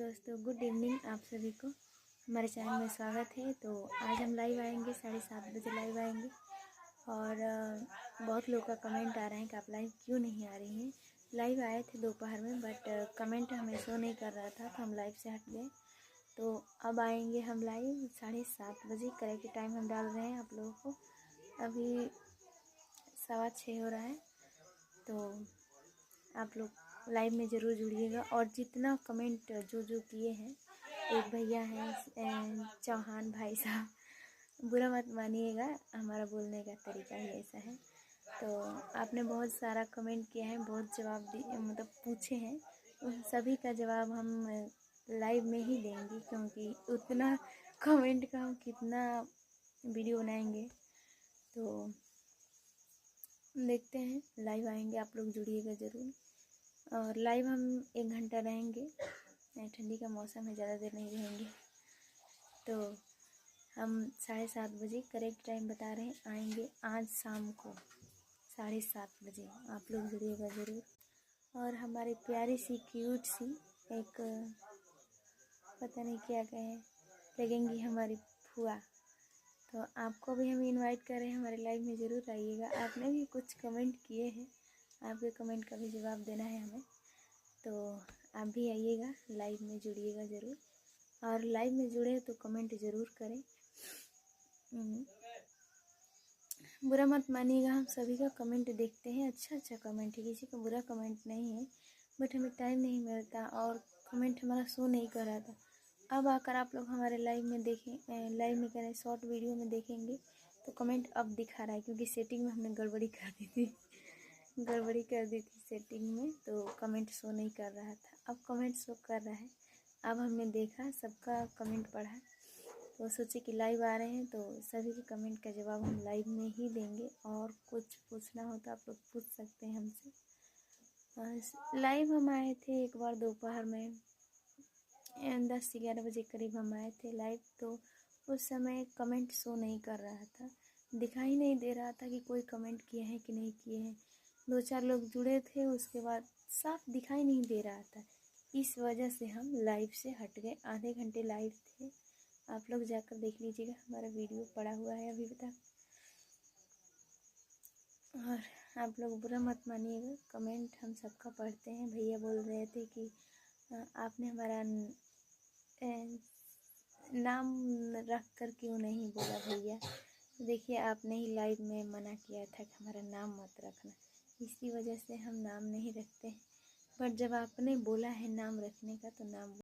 दोस्तों, good evening आप सभी को हमारे चैनल में स्वागत है। तो आज हम लाइव आएंगे 7:30 बजे लाइव आएंगे और बहुत लोगों का कमेंट आ रहे हैं कि आप लाइव क्यों नहीं आ रही हैं। लाइव आए थे दोपहर में बट कमेंट हमें शो नहीं कर रहा था तो हम लाइव से हट गए। तो अब आएंगे हम लाइव 7:30 बजे करेक्ट टाइम हम डाल रहे हैं आप लोगों को। अभी 6:15 हो रहा है तो आप लोग लाइव में ज़रूर जुड़िएगा। और जितना कमेंट जो किए हैं, एक भैया हैं चौहान भाई साहब, बुरा मत मानिएगा, हमारा बोलने का तरीका ही ऐसा है। तो आपने बहुत सारा कमेंट किया है, बहुत जवाब मतलब पूछे हैं, उन सभी का जवाब हम लाइव में ही देंगे क्योंकि उतना कमेंट का हम कितना वीडियो बनाएंगे। तो देखते हैं, लाइव आएंगे, आप लोग जुड़िएगा ज़रूर। और लाइव हम 1 घंटा रहेंगे, ठंडी का मौसम है, ज़्यादा देर नहीं रहेंगे। तो हम 7:30 बजे करेक्ट टाइम बता रहे हैं, आएंगे आज शाम को 7:30 बजे, आप लोग जुड़िएगा ज़रूर। और हमारी प्यारी सी क्यूट सी एक पता नहीं क्या कहें लगेंगी हमारी फुआ, तो आपको भी हम इनवाइट कर रहे हैं, हमारे लाइव में ज़रूर आइएगा। आपने भी कुछ कमेंट किए हैं, आपके कमेंट का भी जवाब देना है हमें, तो आप भी आइएगा, लाइव में जुड़िएगा ज़रूर। और लाइव में जुड़े तो कमेंट ज़रूर करें, बुरा मत मानिएगा, हम सभी का कमेंट देखते हैं, अच्छा कमेंट है, किसी का बुरा कमेंट नहीं है, बट हमें टाइम नहीं मिलता और कमेंट हमारा शो नहीं कर रहा था। अब आकर आप लोग हमारे लाइव में देखें, लाइव में करें शॉर्ट वीडियो में देखेंगे तो कमेंट अब दिखा रहा है, क्योंकि सेटिंग में हमने गड़बड़ी कर दी थी सेटिंग में, तो कमेंट शो नहीं कर रहा था, अब कमेंट शो कर रहा है। अब हमने देखा, सबका कमेंट पढ़ा तो सोचे कि लाइव आ रहे हैं तो सभी के कमेंट का जवाब हम लाइव में ही देंगे। और कुछ पूछना हो तो आप लोग पूछ सकते हैं हमसे। लाइव हम आए थे एक बार दोपहर में 10-11 बजे करीब हम आए थे लाइव, तो उस समय कमेंट शो नहीं कर रहा था, दिखाई नहीं दे रहा था कि कोई कमेंट किए हैं कि नहीं किए हैं। 2-4 लोग जुड़े थे, उसके बाद साफ दिखाई नहीं दे रहा था, इस वजह से हम लाइव से हट गए। आधे घंटे लाइव थे, आप लोग जाकर देख लीजिएगा, हमारा वीडियो पड़ा हुआ है अभी तक। और आप लोग बुरा मत मानिएगा, कमेंट हम सबका पढ़ते हैं। भैया बोल रहे थे कि आपने हमारा नाम रख कर क्यों नहीं बोला भैया। देखिए, आपने ही लाइव में मना किया था कि हमारा नाम मत रखना, इसी वजह से हम नाम नहीं रखते हैं। बट जब आपने बोला है नाम रखने का तो नाम